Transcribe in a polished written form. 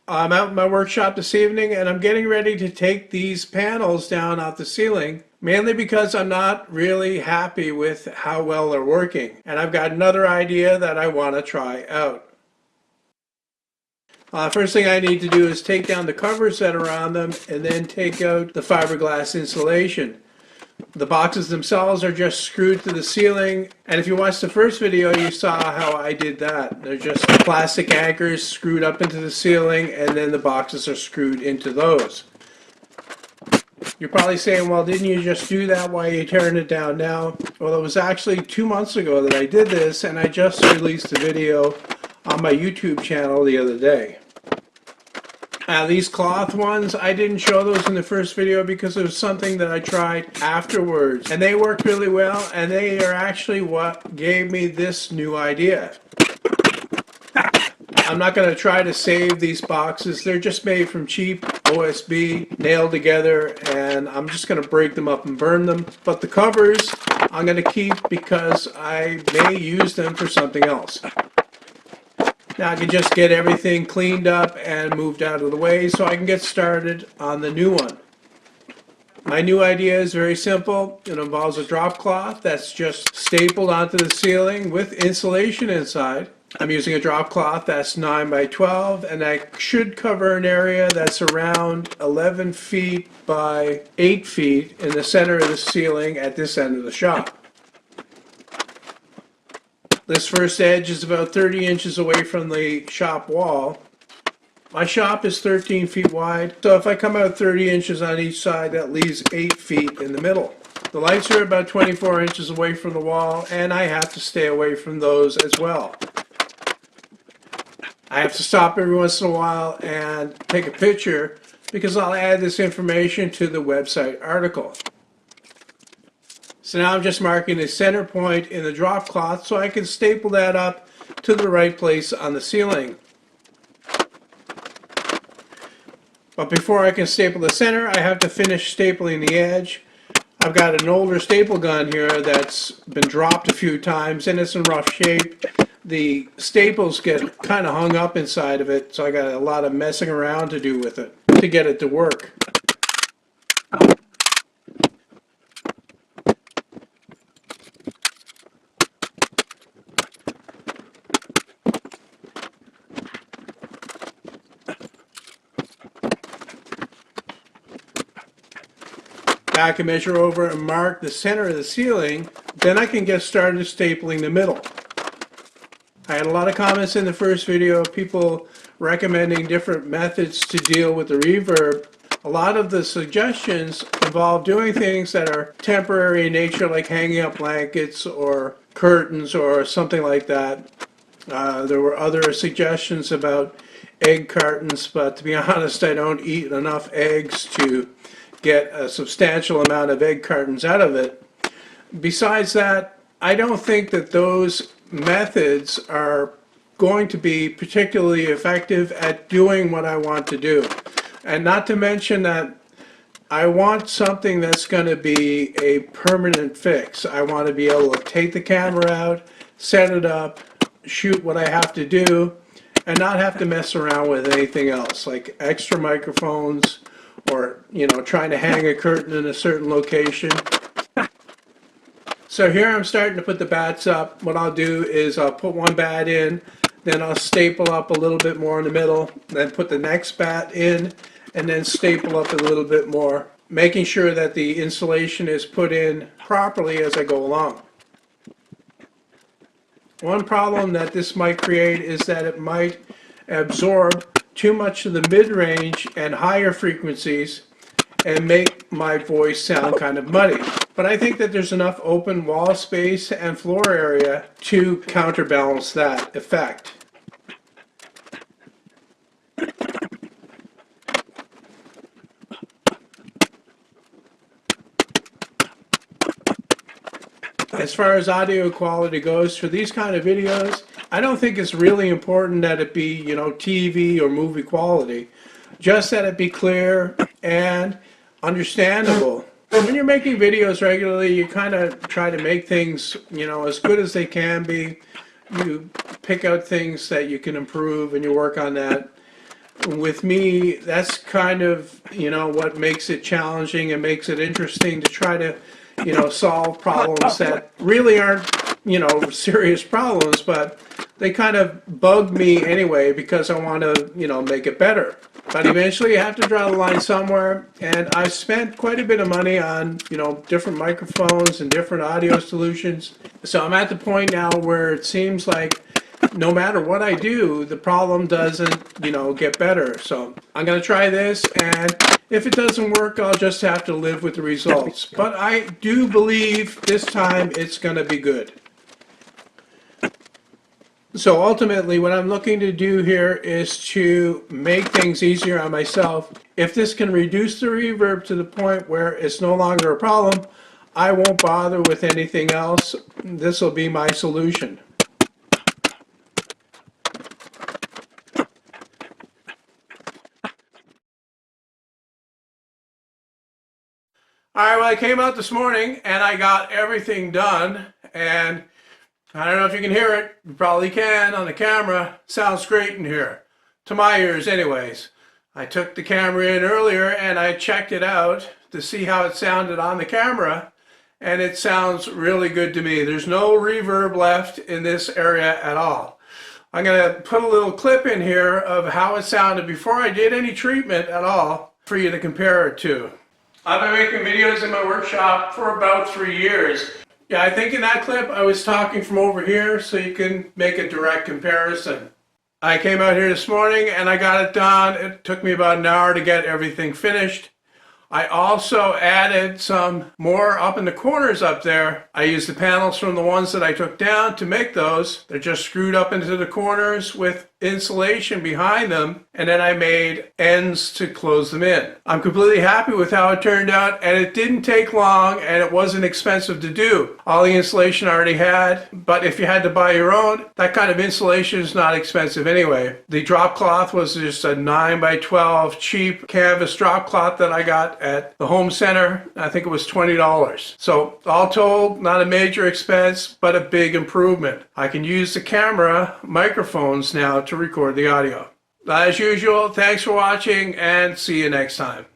I'm out in my workshop this evening and I'm getting ready to take these panels down off the ceiling, mainly because I'm not really happy with how well they're working. And I've got another idea that I want to try out. First thing I need to do is take down the covers that are on them and then take out the fiberglass insulation. The boxes themselves are just screwed to the ceiling, and if you watched the first video you saw how I did that. They're just plastic anchors screwed up into the ceiling and then the boxes are screwed into those. You're probably saying, well, didn't you just do that? Why are you tearing it down now? Well, it was actually 2 months ago that I did this, and I just released a video on my YouTube channel the other day. These cloth ones, I didn't show those in the first video because it was something that I tried afterwards. And they worked really well, and they are actually what gave me this new idea. I'm not going to try to save these boxes. They're just made from cheap OSB, nailed together, and I'm just going to break them up and burn them. But the covers, I'm going to keep because I may use them for something else. Now I can just get everything cleaned up and moved out of the way so I can get started on the new one. My new idea is very simple. It involves a drop cloth that's just stapled onto the ceiling with insulation inside. I'm using a drop cloth that's 9 by 12 and that should cover an area that's around 11 feet by 8 feet in the center of the ceiling at this end of the shop. This first edge is about 30 inches away from the shop wall. My shop is 13 feet wide, so if I come out 30 inches on each side, that leaves 8 feet in the middle. The lights are about 24 inches away from the wall, and I have to stay away from those as well. I have to stop every once in a while and take a picture because I'll add this information to the website article. So now I'm just marking the center point in the drop cloth so I can staple that up to the right place on the ceiling. But before I can staple the center, I have to finish stapling the edge. I've got an older staple gun here that's been dropped a few times and it's in rough shape. The staples get kind of hung up inside of it, so I got a lot of messing around to do with it to get it to work. Now I can measure over and mark the center of the ceiling, then I can get started stapling the middle. I had a lot of comments in the first video, people recommending different methods to deal with the reverb. A lot of the suggestions involve doing things that are temporary in nature, like hanging up blankets or curtains or something like that. There were other suggestions about egg cartons, but to be honest, I don't eat enough eggs to get a substantial amount of egg cartons out of it. Besides that, I don't think that those methods are going to be particularly effective at doing what I want to do. And not to mention that I want something that's going to be a permanent fix. I want to be able to take the camera out, set it up, shoot what I have to do, and not have to mess around with anything else, like extra microphones, or, you know, trying to hang a curtain in a certain location. So here I'm starting to put the bats up. What I'll do is I'll put one bat in, then I'll staple up a little bit more in the middle, then put the next bat in, and then staple up a little bit more, making sure that the insulation is put in properly as I go along. One problem that this might create is that it might absorb too much of the mid-range and higher frequencies and make my voice sound kind of muddy. But I think that there's enough open wall space and floor area to counterbalance that effect. As far as audio quality goes, for these kind of videos, I don't think it's really important that it be, you know, TV or movie quality. Just that it be clear and understandable. When you're making videos regularly, you kind of try to make things, you know, as good as they can be. You pick out things that you can improve and you work on that. with me, that's kind of, what makes it challenging and makes it interesting to try to, solve problems that really aren't, serious problems, but they kind of bug me anyway because I want to, make it better. But eventually you have to draw the line somewhere, and I've spent quite a bit of money on, different microphones and different audio solutions. So I'm at the point now where it seems like no matter what I do, the problem doesn't, get better. So I'm going to try this, and if it doesn't work, I'll just have to live with the results. But I do believe this time it's going to be good. So ultimately, what I'm looking to do here is to make things easier on myself. If this can reduce the reverb to the point where it's no longer a problem, I won't bother with anything else. This will be my solution. All right, well, I came out this morning and I got everything done, and I don't know if you can hear it. You probably can on the camera. Sounds great in here, to my ears anyways. I took the camera in earlier and I checked it out to see how it sounded on the camera, and it sounds really good to me. There's no reverb left in this area at all. I'm going to put a little clip in here of how it sounded before I did any treatment at all for you to compare it to. I've been making videos in my workshop for about 3 years. Yeah, I think in that clip I was talking from over here so you can make a direct comparison. I came out here this morning and I got it done. It took me about an hour to get everything finished. I also added some more up in the corners up there. I used the panels from the ones that I took down to make those. They're just screwed up into the corners with insulation behind them, and then I made ends to close them in. I'm completely happy with how it turned out, and it didn't take long and it wasn't expensive to do. All the insulation I already had, but if you had to buy your own, that kind of insulation is not expensive anyway. The drop cloth was just a 9x12 cheap canvas drop cloth that I got at the home center. I think it was $20. So all told, not a major expense, but a big improvement. I can use the camera microphones now to record the audio. As usual, thanks for watching and see you next time.